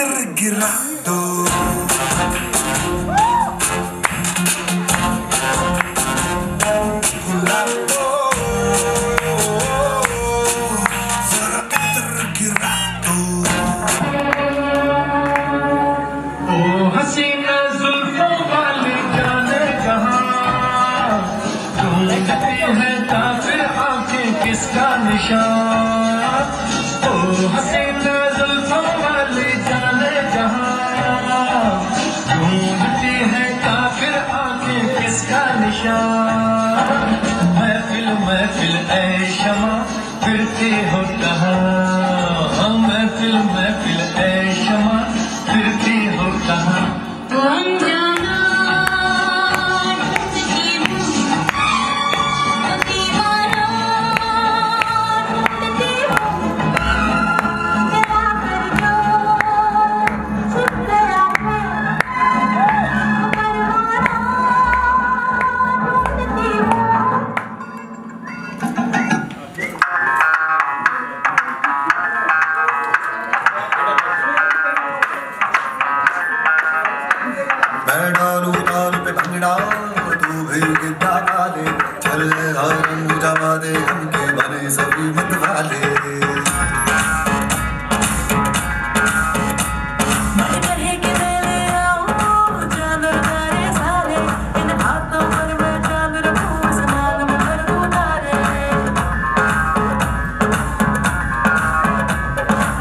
इतर गिरा दो किसका निशान ओ हसीना जुल्फों वाली जाने जहां ढूंढती है काफिर आंखें किसका निशान महफिल महफिल ऐ शमा फिरती हो कहां महफिल महफिल ऐ शमा फिरती हो कहां मैं डालू ताल पे भंगड़ा तू भी गिद्दा डाले चल रंग जमा दे हमके बने सभी मत वाले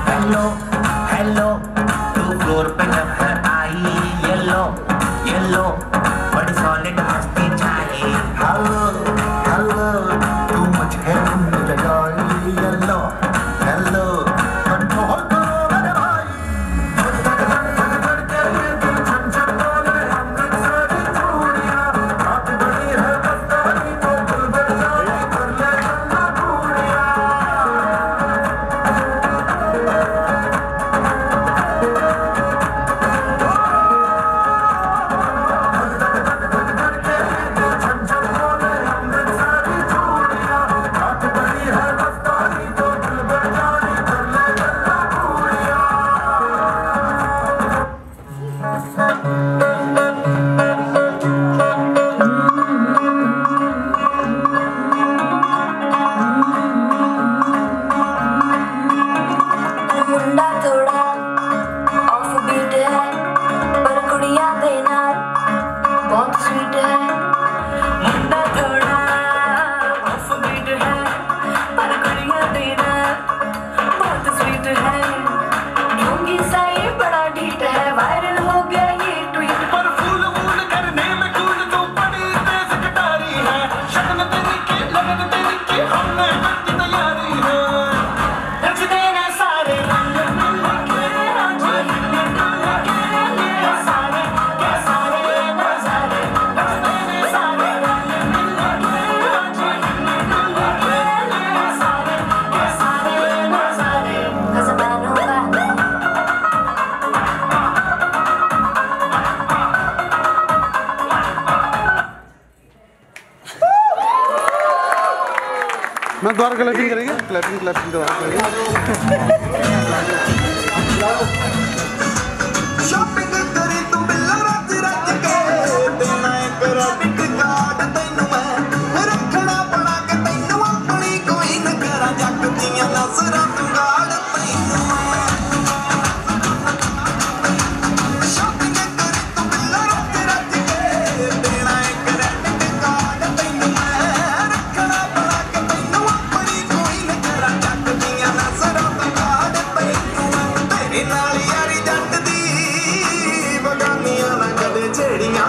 हेलो हेलो तू फ्लोर पे जब है आई येलो येलो बड़ी सॉलिड मस्ती चाहिए हेलो हेलो तू मुझे तुम लगाई येलो हेलो कंट्रोल करो मेरे भाई बहुत स्वीट है मुंडा थोड़ा ऑफ बीट है पर कुड़िया देना बहुत स्वीट है ढोंगी सा ये बड़ा ढीठ है वायरल हो गया ये ट्वीट पर फूल फूल करने में कूल तो बड़ी तेज कटारी है शक्ल तेरी की लगन तेरी की हमने करती तैयारी है रच देना सारे रंग मैं दोबारा क्लैपिंग करेंगे क्लैपिंग दोबारा करेंगे शॉपिंग करी तू बिल्ला रात रात के देना एक क्रेडिट कार्ड तैनू मैं रखना बना के तैनू अपनी कोई न करा जग दियां नज़रां तू गाड़ तैनू शॉपिंग करी तू बिल्ला रात रात के देना एक क्रेडिट कार्ड तैनू मैं रखना बना के तैनू अपनी कोई न करा जग दियां नज़रां तू गाड़ तैनू तेरे नाल यारी जट दी बगानियां ना कदे छेड़ियां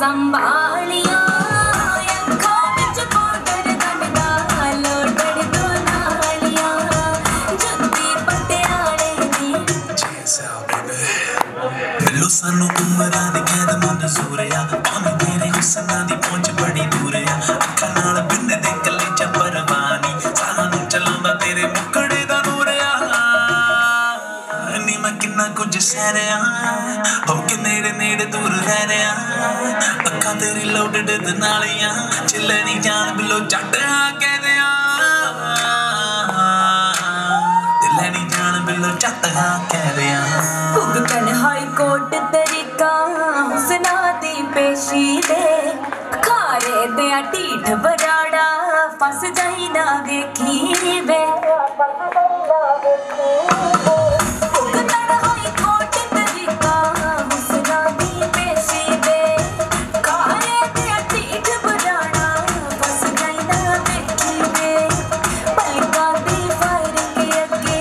संभालिया अखा विच पाउडर गंढदा लोटड़ तो नालिया जुत्ती पटियाले दी मिलो सानू उमरां दी कैद मंजूर आ भावें तेरे हुस्नां दी पहुंच बड़ी दूर आ अखां नाल बिंद दे कले च परवानी सानू चलांदा तेरे मुखड़े दा नूर आ नी मैं किन्ना कुछ सह रहा हो के नेड़े नेड़े दूर रह रहा अखां तेरी लोडड दे नालियां चिल्ले नी जान बिलो जट आ कह दिया दिले नी जान बिलो जट आ कह दिया भुगतन हाई कोर्ट तरीका हुस्ना दी पेशी दे खारे दे ढीठ बराड़ा फस जाई ना देखी वे भुगतन हाई कोर्ट तरीका हुस्ना दी पेशी दे खारे दे ढीठ बराड़ा फस जाई ना देखी वे पलका दी फायरिंग अगे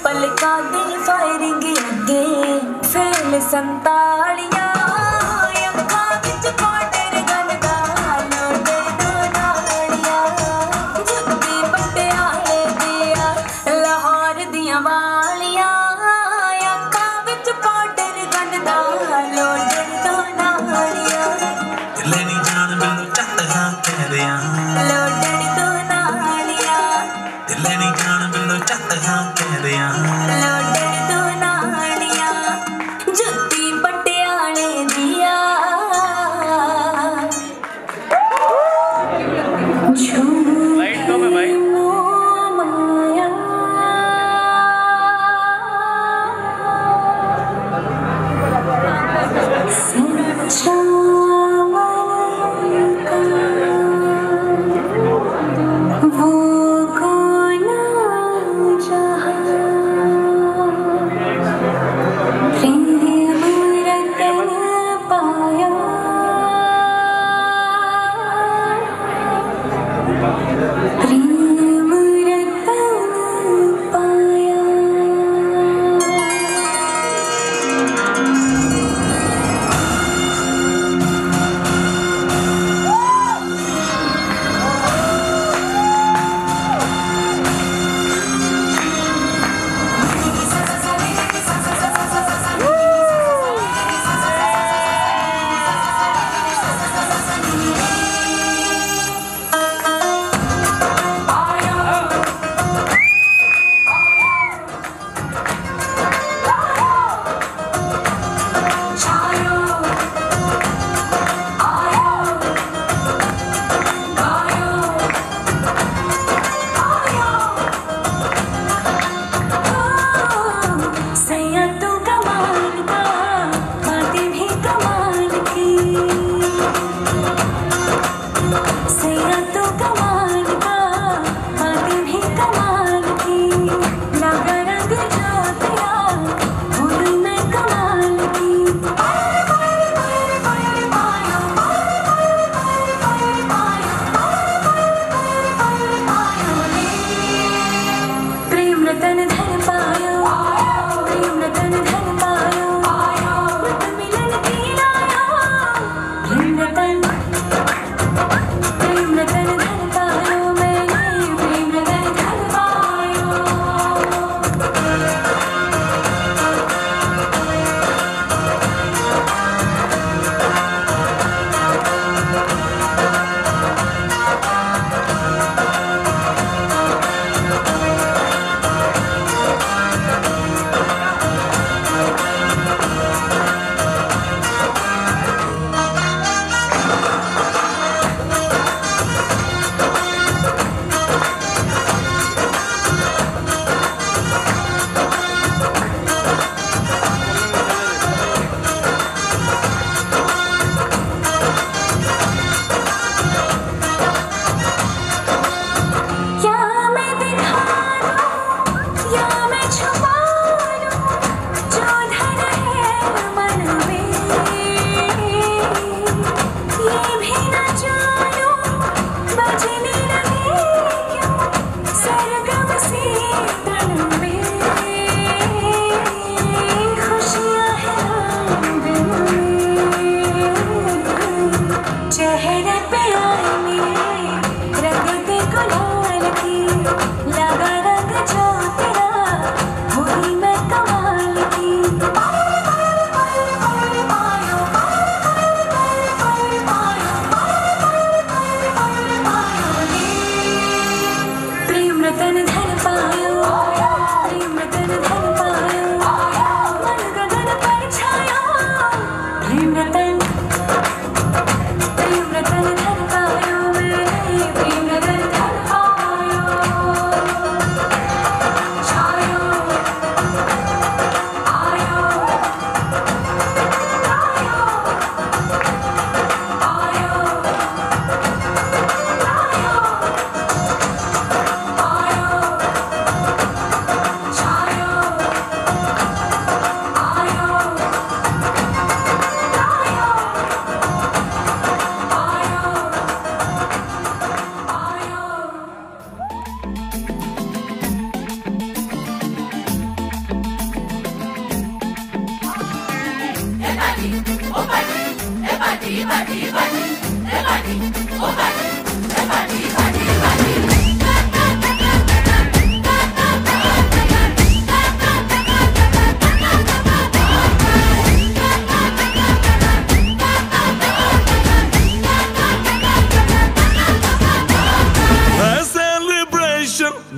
पलका दी फायरिंग अगे फेल संतालिया अखा विच पाउडर गंढदा लोटड़ तो नालिया जुत्ती पटियाले दिया लाहौर दियां वालिया अखा विच पाउडर गंढदा लोटड़ तो नालिया दिले नी जान बिलो जट आ कह दिया लोटड़ तो नालिया दिले नी जान बिलो जट आ कह दिया लोटड़ तो नालिया जुत्ती पटियाले दिया माया सच्चा मन का वो कोना जहां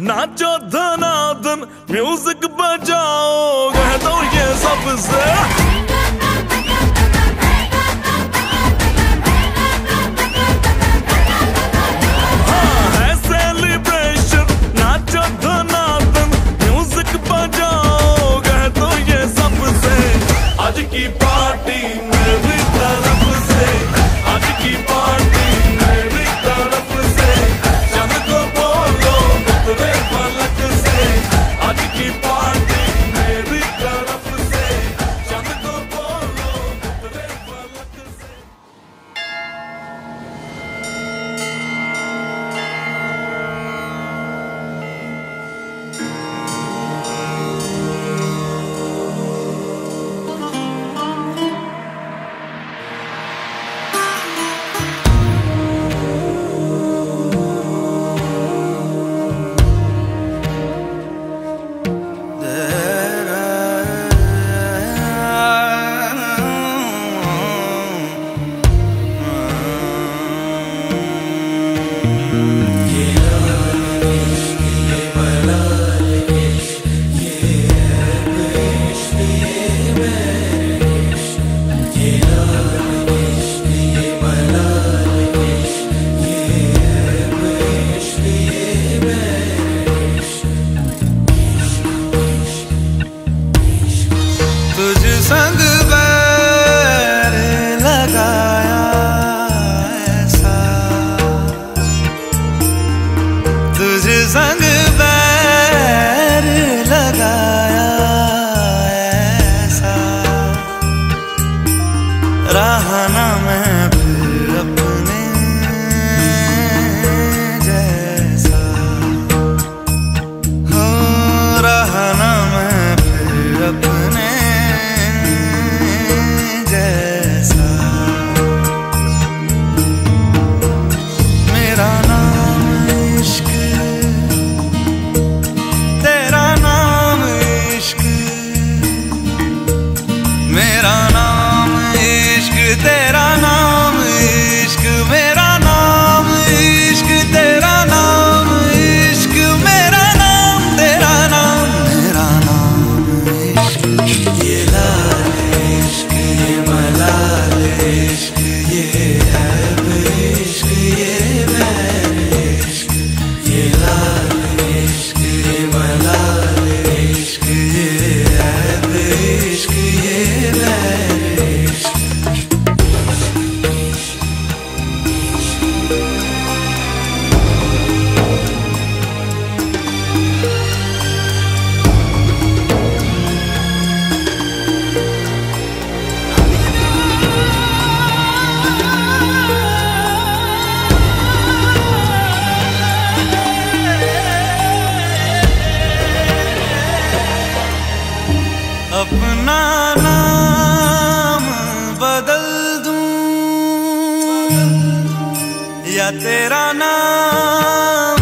नाचो धनाधन म्यूजिक बजाओ कह दो ये सबसे हाँ है सेलिब्रेशन नाचो धनाधन म्यूजिक बजाओ कह दो ये सबसे आज की पार्टी मेरी तरफ से आज की पार्टी मेरी तरफ से चंद को बोलो उतरे फलक से आज की पार्टी मेरी तरफ से चंद को बोलो उतरे फलक से तुझ संग बैर लगाया ऐसा तुझ संग बैर लगाया ऐसा रहा ना मैं फिर अपने जैसा हो रहा ना मैं फिर अपने जैसा मेरा नाम इश्क तेरा नाम इश्क मेरा नाम इश्क तेरा नाम इश्क मेरा नाम इश्क तेरा नाम इश्क मेरा नाम तेरा नाम मेरा नाम इश्क ये लाल इश्क ये मलाल इश्क ये ऐब इश्क ये बैर इश्क ये लाल इश्क ये मलाल इश्क ये ऐब इश्क ये बैर इश्क अपना नाम बदल दूं या तेरा नाम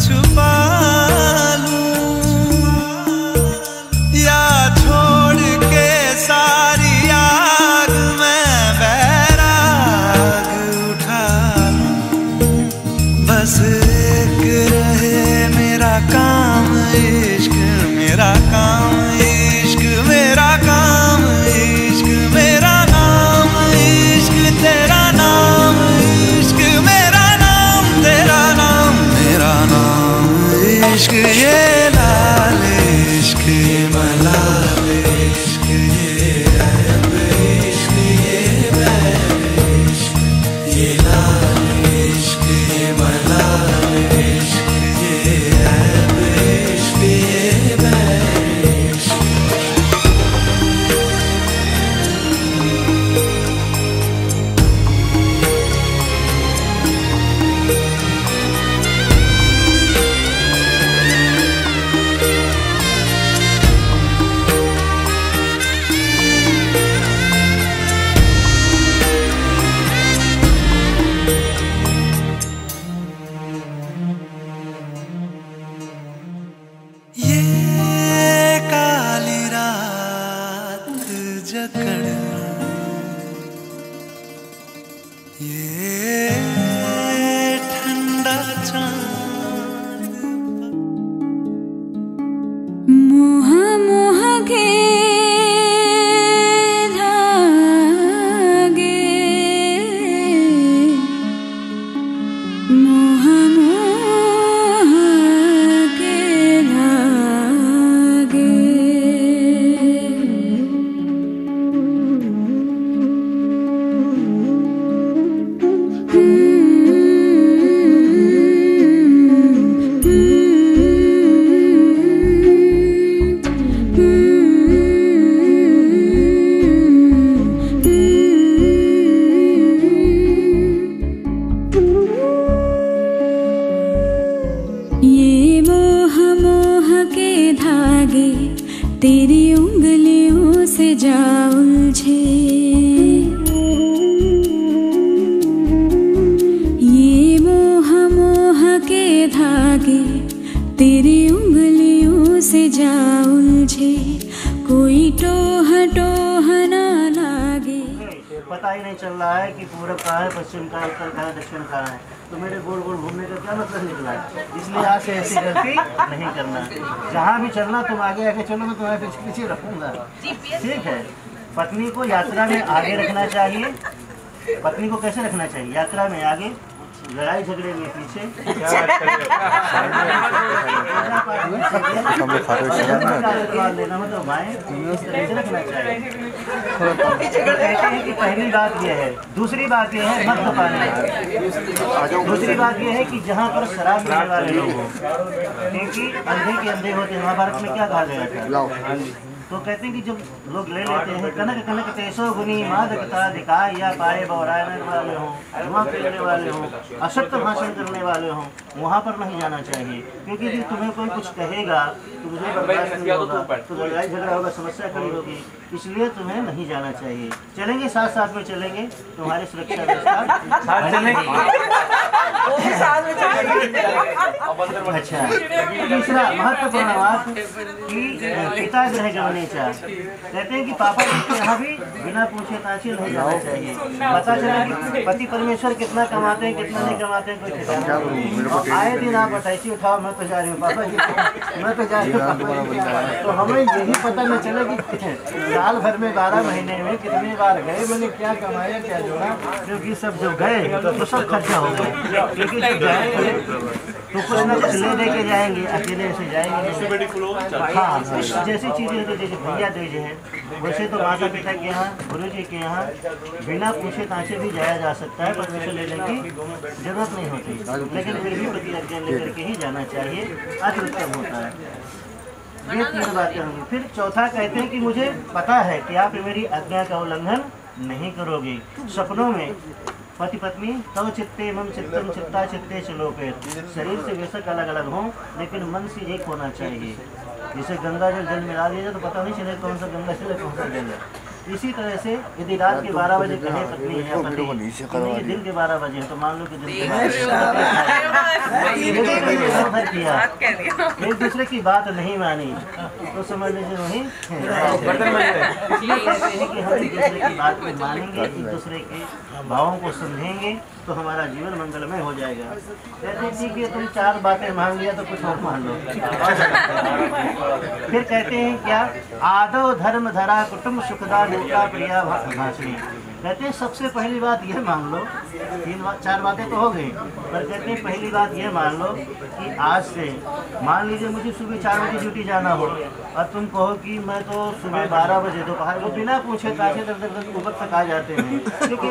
छुपा लूं या छोड़ के सारी आग में बैराग उठा लूं बस एक रहे मेरा काम इश्क मेरा काम इश्क मेरा काम इश्क मेरा नाम इश्क तेरा नाम इश्क मेरा नाम तेरा नाम तेरी उंगलियों से जा उलझे ये मोह मोह के धागे, तेरी उंगलियों से जा उलझे, कोई टोह टोह ना लागे। पता ही नहीं चल रहा है कि पूरब कहाँ है, पश्चिम कहाँ है, उत्तर कहाँ है, दक्षिण कहाँ है, तो मेरे गोल गोल घूमने का क्या मतलब निकला है। इसलिए आज से ऐसी गलती नहीं करना। जहाँ भी चलना तुम आगे आगे चलो, मैं तुम्हारे पीछे पीछे रखूँगा, ठीक है। पत्नी को यात्रा में आगे रखना चाहिए। पत्नी को कैसे रखना चाहिए? यात्रा में आगे, लड़ाई झगड़े में पीछे, लेना मतलब बाएं, रखना चाहिए। कहते हैं कि पहली बात यह है। दूसरी बात यह है मत पाने। दूसरी बात यह है कि जहाँ पर शराब पीने वाले लोग हों, क्योंकि अंधे के अंधे होते हैं। महाभारत में क्या कहा गया था? तो कहते हैं कि जब लोग ले लेते हैं कनक कनक तेसो गुनी मादकता दिखाए या पाए बौराने वाले हों, धुआं पीने वाले हों, असत्य भाषण करने वाले हों, वहाँ पर नहीं जाना चाहिए। क्योंकि जब तुम्हें कोई कुछ कहेगा तो मुझे बर्दाश्त नहीं होगा, तो लड़ाई झगड़ा होगा, समस्या खड़ी होगी। इसलिए तुम्हें नहीं जाना चाहिए। चलेंगे साथ साथ में चलेंगे, तुम्हारी सुरक्षा व्यवस्था। अच्छा, तीसरा महत्वपूर्ण बात कि पिता गृह गमनेचा। कहते हैं कि पापा के यहाँ भी बिना पूछे ताछे नहीं जाना चाहिए। पता चला कि पति परमेश्वर कितना कमाते हैं, कितना नहीं कमाते हैं, कोई ठिकाना नहीं। आए दिन आप अटैची उठाओ, मैं तो जा रही हूँ पापा जी, मैं तो जा रही हूँ। तो हमें यही पता न चले कि साल भर में 12 महीने में कितनी बार गए, मैंने क्या कमाया क्या जोड़ा। क्योंकि सब जब गए तो सब खर्चा हो गया। क्योंकि जब जाए तो कुछ ना कुछ ले दे के जाएंगे, अकेले से जाएंगे। हाँ, जैसी चीज़ें तो जैसे भैया दे हैं, वैसे तो माता पिता के यहाँ, गुरु जी के यहाँ बिना पूछे ताछे भी जाया जा सकता है। परमिशन लेने की जरूरत नहीं होती, लेकिन फिर भी प्रति आज्ञा लेकर के ही जाना चाहिए, अति उत्तम होता है। ये 3 बातें होंगी। फिर चौथा कहते हैं कि मुझे पता है कि आप मेरी आज्ञा का उल्लंघन नहीं करोगे। सपनों में पति पत्नी तव चित्ते मम चित्तम चित्ता चित्ते चलोके, शरीर से बेशक अलग अलग हों लेकिन मन से एक होना चाहिए। जैसे गंगा जल मिला दिया तो पता नहीं चले कौन सा गंगा जल कौन सा जल है। इसी तरह से यदि रात के 12 बजे कहे पत्नी है पति, नहीं दिन के 12 बजे है तो मान लो कि दिन के 12 किया, एक दूसरे की बात नहीं मानी तो समझ लीजिए वही। इसलिए कहते हैं कि हम एक दूसरे की बात को मानेंगे, एक दूसरे के भावों को समझेंगे तो हमारा जीवन मंगलमय हो जाएगा। कहते हैं ठीक है, तुम 4 बातें मान लिया तो कुछ और मान लो। फिर कहते हैं क्या? आदो धर्म धरा कुटुंब सुखदा नित्या प्रिया भाषणी। कहते हैं सबसे पहली बात यह मान लो, 4 बातें तो हो गई, पर कहते हैं पहली बात यह मान लो कि आज से मान लीजिए मुझे सुबह 4 बजे ड्यूटी जाना हो और तुम कहो कि मैं तो सुबह 12 बजे दोपहर को बिना पूछे ताछे ऊपर तक आ जाते हैं, क्योंकि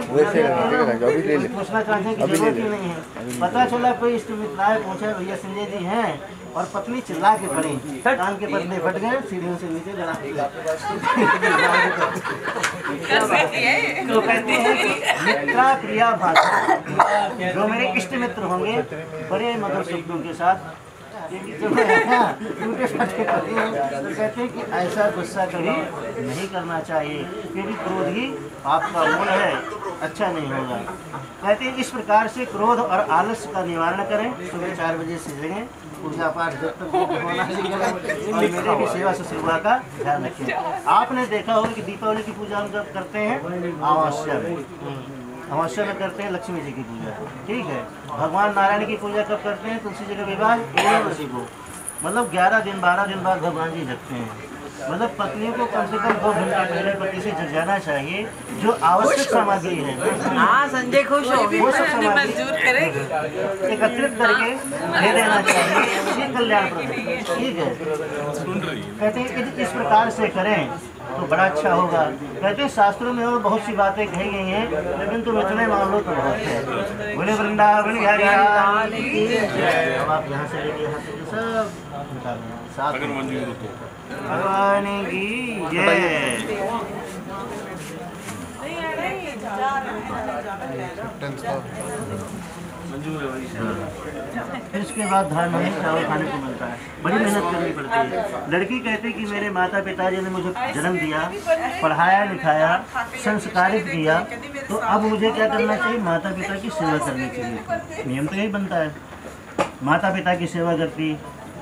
पूछना चाहते हैं कि जरूरत ही नहीं है। पता चला कोई इष्ट मित्र आए, पूछे भैया संजय जी हैं, और पत्नी चिल्ला के पड़ी, कान के पर्दे फट गए, सीढ़ियों से नीचे गड़ा। तो कहते हैं मित्रा प्रिया भाषा, जो मेरे इष्ट मित्र होंगे बड़े मधुर शब्दों के साथ, तो कहते हैं कि ऐसा गुस्सा कभी नहीं करना चाहिए, क्योंकि क्रोध ही आपका मूल है, अच्छा नहीं होगा। कहते हैं इस प्रकार से क्रोध और आलस्य का निवारण करें। सुबह 4 बजे से जगें, पूजा पाठ जब तक होना चाहिए, और मेरे भी सेवा शुश्रूषा का ध्यान रखें। आपने देखा होगा कि दीपावली की पूजा हम जब करते हैं अमावस्या में करते हैं लक्ष्मी जी की पूजा, ठीक है। भगवान नारायण की पूजा कब करते हैं? तुलसी जी का विवाह 11 को, मतलब 11 दिन 12 दिन बाद भगवान जी जगते हैं। मतलब पत्नी को कम से कम 2 घंटे पहले पति से जग जाना चाहिए। जो आवश्यक सामग्री है, हाँ संजय खुश हो, वो सब सामग्री एकत्रित करके दे देना चाहिए। ये कल्याणप्रद है, ठीक है। कहते हैं कि इस प्रकार से करें तो बड़ा अच्छा होगा। कहते हैं शास्त्रों में और बहुत सी बातें कही गई हैं, लेकिन तुम इतने मान लो तो बहुत है। बोले वृंदावन हरि लाल की जय। अब आप यहाँ से लेके यहाँ से सब साथ भगवान की जय। फिर इसके बाद धान नहीं चावल खाने को मिलता है, बड़ी मेहनत करनी पड़ती है। लड़की कहती कि मेरे माता पिताजी ने मुझे जन्म दिया, पढ़ाया लिखाया, संस्कारित किया, तो अब मुझे क्या करना चाहिए? माता पिता की सेवा करनी चाहिए। नियम तो यही बनता है। माता पिता की सेवा करती,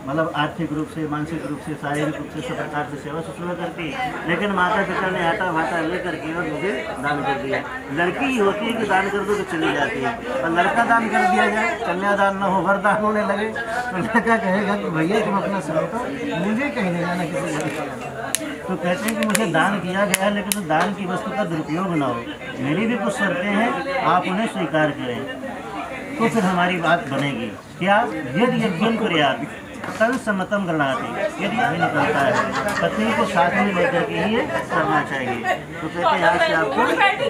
मतलब आर्थिक रूप से, मानसिक रूप से, शारीरिक रूप से सब प्रकार से सेवा शुश्रूषा करती, लेकिन माता पिता ने आटा वाटा लेकर के और मुझे दान कर दिया। लड़की ही होती है कि दान कर दो तो चली जाती है, और लड़का दान कर दिया जाए, कन्यादान न हो, वरदान होने लगे, तो लड़का कहेगा कि भैया तुम अपना समझो, मुझे कहीं नहीं जाना किसी जगह। तो कहते हैं कि मुझे दान किया गया, लेकिन तो दान की वस्तु का दुरुपयोग न हो। मेरी भी कुछ शर्तें हैं, आप उन्हें स्वीकार करें, तो फिर हमारी बात बनेगी। क्या? यदि यज्ञ प्रयास तन सम्मतम गणाती, यदि नहीं निकलता है पत्नी को साथ में लेकर के ही करना चाहिए। तो कहते हैं यहाँ से आपको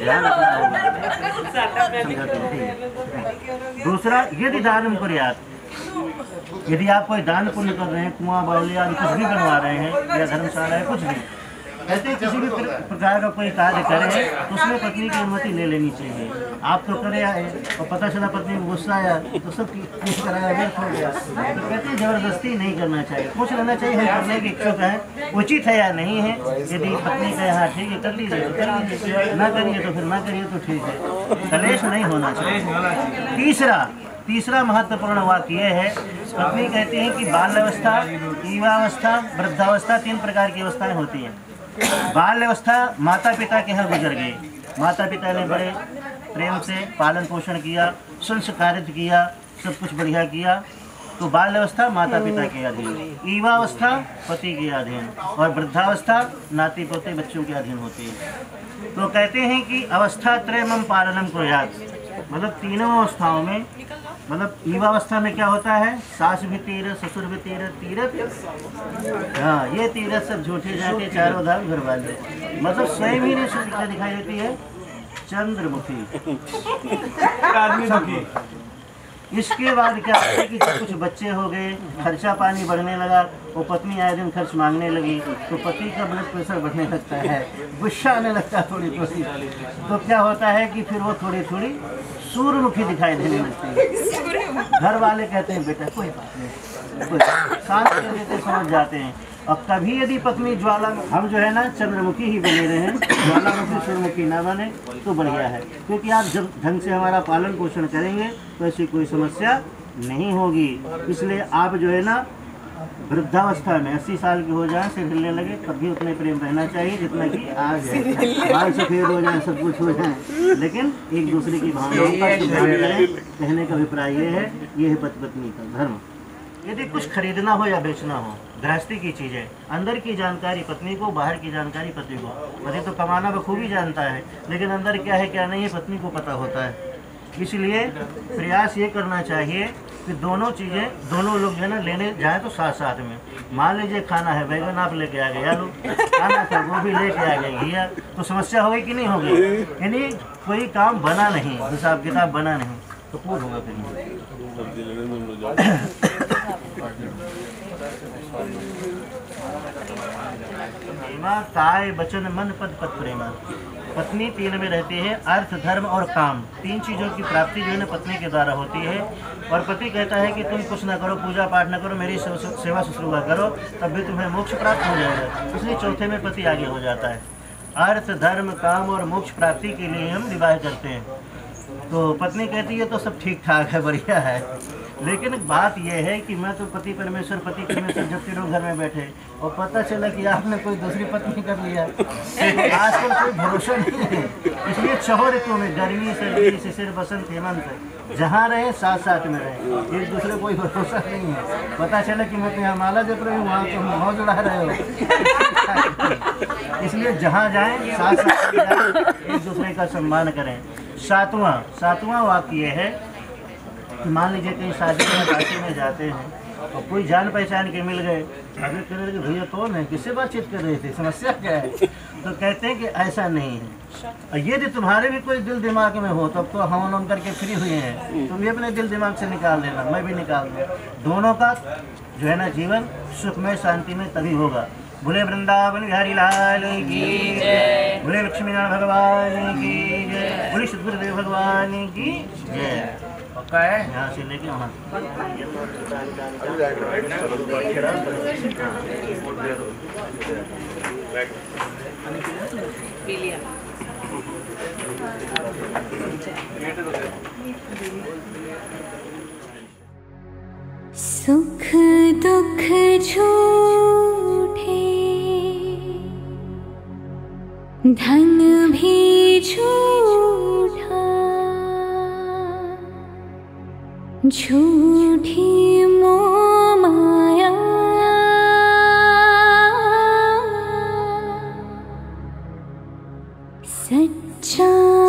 ध्यान रखना होगा। दूसरा, यदि दान प्रयास, यदि आप कोई दान पुण्य कर रहे हैं, कुआं बावली आदि कुछ भी बनवा रहे हैं या धर्मशाला है, कुछ भी, कहते हैं किसी भी प्रकार का कोई कार्य करें तो उसमें पत्नी की अनुमति ले लेनी चाहिए। आप तो करे आए और पता चला पत्नी को गुस्सा आया तो सब कुछ कराया, व्यर्थ हो गया। तो कहते हैं जबरदस्ती नहीं करना चाहिए, कुछ रहना चाहिए, हम करने के इच्छुक हैं, उचित है या नहीं है। यदि पत्नी कहे हाँ ठीक है कर लीजिए तो कर लीजिए, ना करिए तो फिर ना करिए तो ठीक है, कलेश नहीं होना चाहिए। तीसरा महत्वपूर्ण वाक्य यह है, पत्नी कहती है कि बाल्यावस्था, युवावस्था, वृद्धावस्था, 3 प्रकार की अवस्थाएं होती हैं। बाल्यावस्था माता पिता के यहाँ गुजर गई, माता पिता ने बड़े प्रेम से पालन पोषण किया, संस्कारित किया, सब कुछ बढ़िया किया, तो बाल्यावस्था माता पिता के अधीन, युवावस्था पति के अधीन, और वृद्धावस्था नाती पोते बच्चों के अधीन होती है। तो कहते हैं कि अवस्था त्रयम पालनम कुर्यात्, मतलब तीनों अवस्थाओं में, मतलब युवावस्था में क्या होता है? सास भी तीरथ, ससुर भी तीरथ, तीरथ, हाँ ये तीरथ सब झूठे जाके चारों धाम घर वाले, मतलब स्वयं ही नहीं क्या दिखाई देती है? चंद्रमुखी। इसके बाद क्या है कि कुछ बच्चे हो गए, खर्चा पानी बढ़ने लगा, वो पत्नी आए दिन खर्च मांगने लगी, तो पति का ब्लड प्रेशर बढ़ने लगता है, गुस्सा आने लगता है थोड़ी थोड़ी, तो क्या होता है कि फिर वो थोड़ी थोड़ी सूर्यमुखी दिखाई देने लगती है। घर वाले कहते हैं बेटा कोई बात नहीं, शांत कर देते, समझ जाते हैं। और कभी यदि पत्नी ज्वाला, हम जो है ना चंद्रमुखी ही बने रहे, ज्वालामुखी सूर्यमुखी ना बने तो बढ़िया है, क्योंकि आप जब ढंग से हमारा पालन पोषण करेंगे तो ऐसी कोई समस्या नहीं होगी। इसलिए आप जो है ना वृद्धावस्था में 80 साल के हो जाए, सिर हिलने लगे, तब भी उतने प्रेम रहना चाहिए जितना कि आज है, बाल सफेद हो जाए, सब कुछ हो जाए, लेकिन एक दूसरे की भावनाओं का सम्मान करें। कहने का अभिप्राय ये है पति पत्नी का धर्म। यदि कुछ खरीदना हो या बेचना हो, गृहस्थी की चीज़ें, अंदर की जानकारी पत्नी को, बाहर की जानकारी पति को। पति तो कमाना बखूबी जानता है, लेकिन अंदर क्या है क्या नहीं है पत्नी को पता होता है। इसलिए प्रयास ये करना चाहिए कि दोनों चीज़ें, दोनों लोग जो है ना लेने जाएँ तो साथ साथ में। मान लीजिए खाना है, बैगन आप लेके आ गए, आलू खाना था वो भी लेके आ गए घिया, तो समस्या होगी कि नहीं होगी? यानी कोई काम बना नहीं, हिसाब किताब बना नहीं, तो पूर्ण होगा कहीं। प्रेमा काय वचन मन पद पद प्रेमा। पत्नी 3 में रहती है, अर्थ धर्म और काम, 3 चीज़ों की प्राप्ति जो है ना पत्नी के द्वारा होती है। और पति कहता है कि तुम कुछ ना करो, पूजा पाठ ना करो, मेरी सेवा शुश्रूषा करो, तब भी तुम्हें मोक्ष प्राप्त हो जाएगा। इसलिए चौथे में पति आगे हो जाता है। अर्थ धर्म काम और मोक्ष प्राप्ति के लिए हम विवाह करते हैं। तो पत्नी कहती है तो सब ठीक ठाक है, बढ़िया है, लेकिन बात यह है कि मैं तो पति परमेश्वर जब तीनों घर में बैठे और पता चला कि आपने कोई दूसरी पत्नी कर लिया, आजकल कोई भरोसा नहीं है। इसलिए 4 ऋतुओं में, गर्मी सर्दी शिशिर बसंत हेमंत, जहाँ रहे साथ साथ में रहे, एक दूसरे कोई भरोसा नहीं है। पता चला कि मैं तो यहाँ माला जप रही हूँ, वहाँ तुम मौज उड़ा रहे हो। इसलिए जहाँ जाएँ साथ साथ में एक दूसरे का सम्मान करें। सातवां वाक्य ये है कि मान लीजिए कहीं शादी में पार्टी में जाते हैं और कोई जान पहचान के मिल गए, अभी कहने लगे भैया कौन है, किससे बातचीत कर रहे थे, समस्या क्या है? तो कहते हैं कि ऐसा नहीं है। और यदि तुम्हारे भी कोई दिल दिमाग में हो तब तो हम उन करके फ्री हुए हैं, तुम भी अपने दिल दिमाग से निकाल देना, मैं भी निकाल दूँ। दोनों का जो है ना जीवन सुखमय शांति में तभी होगा। बोले वृंदावन बिहारी लाल की जय, बोले लक्ष्मीनारायण भगवान की जय, बोले सद्गुरुदेव भगवान की जय। पक्का है यहाँ से लेके वहाँ सुख दुख झूठे धन भी झूठा झूठी मोह माया सच्चा